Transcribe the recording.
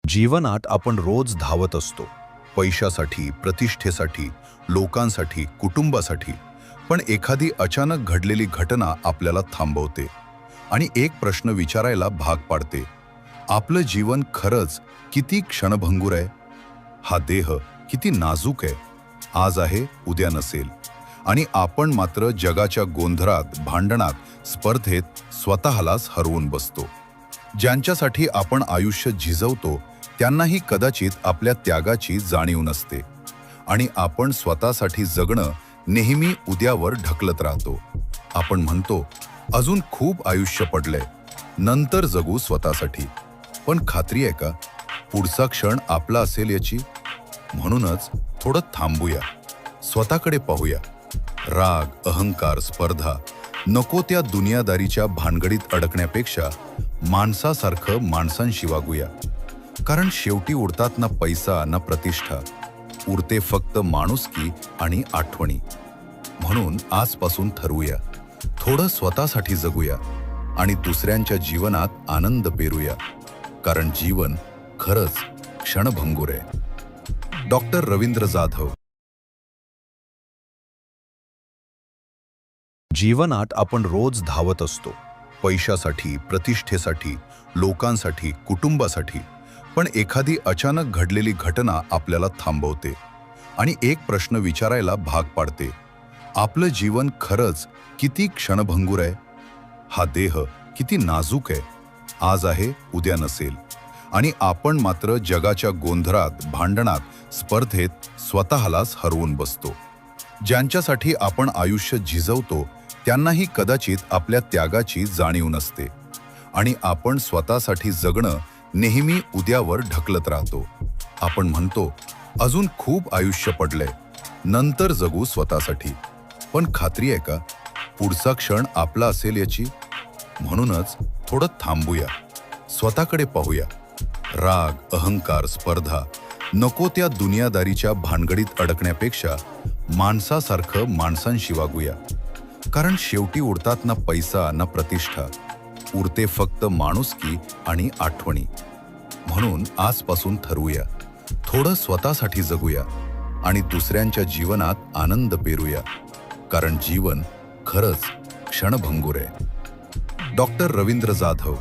जीवनात आपण रोज धावत असतो. पैशासाठी, प्रतिष्ठेसाठी, लोकांसाठी, कुटुंबासाठी. पण एखादी अचानक घडलेली घटना आपल्याला थांबवते आणि एक प्रश्न विचारायला भाग पाडते. आपलं जीवन खरंच किती क्षणभंगूर आहे? हा देह किती नाजूक आहे? आज आहे, उद्या नसेल. आणि आपण मात्र जगाच्या गोंधळात, भांडणात, स्पर्धेत स्वतःलाच हरवून बसतो. ज्यांच्यासाठी आपण आयुष्य झिजवतो त्यांनाही कदाचित आपल्या त्यागाची जाणीव नसते. आणि आपण स्वतःसाठी जगणं नेहमी उद्यावर ढकलत राहतो. आपण म्हणतो, अजून खूप आयुष्य पडलंय, नंतर जगू स्वतःसाठी. पण खात्री आहे का पुढचा क्षण आपला असेल याची? म्हणूनच थोडं थांबूया, स्वतःकडे पाहूया. राग, अहंकार, स्पर्धा, नको त्या दुनियादारीच्या भानगडीत अडकण्यापेक्षा माणसासारखं माणसांशी वागूया. कारण शेवटी उरतात ना पैसा ना प्रतिष्ठा, उरते फक्त माणुसकी आणि आठवणी. म्हणून आजपासून ठरवूया, थोडं स्वतःसाठी जगूया आणि दुसऱ्यांच्या जीवनात आनंद पेरूया. कारण जीवन खरंच क्षणभंगूर आहे. डॉक्टर रवींद्र जाधव. जीवनात आपण रोज धावत असतो. पैशासाठी, प्रतिष्ठेसाठी, लोकांसाठी, कुटुंबासाठी. पण एखादी अचानक घडलेली घटना आपल्याला थांबवते आणि एक प्रश्न विचारायला भाग पाडते. आपलं जीवन खरंच किती क्षणभंगूर आहे? हा देह किती नाजूक आहे? आज आहे, उद्या नसेल. आणि आपण मात्र जगाच्या गोंधळात, भांडणात, स्पर्धेत स्वतःलाच हरवून बसतो. ज्यांच्यासाठी आपण आयुष्य झिजवतो त्यांनाही कदाचित आपल्या त्यागाची जाणीव नसते. आणि आपण स्वतःसाठी जगणं नेहमी उद्यावर ढकलत राहतो. आपण म्हणतो, अजून खूप आयुष्य पडलंय, नंतर जगू स्वतःसाठी. पण खात्री आहे का पुढचा क्षण आपला असेल याची? म्हणूनच थोडं थांबूया, स्वतःकडे पाहूया. राग, अहंकार, स्पर्धा, नको त्या दुनियादारीच्या भानगडीत अडकण्यापेक्षा माणसासारखं माणसांशी वागूया. कारण शेवटी उरतात ना पैसा ना प्रतिष्ठा, उरते फक्त माणुसकी आणि आठवणी. म्हणून आजपासून ठरवूया, थोडं स्वतःसाठी जगूया आणि दुसऱ्यांच्या जीवनात आनंद पेरूया. कारण जीवन खरंच क्षणभंगूर आहे. डॉक्टर रवींद्र जाधव.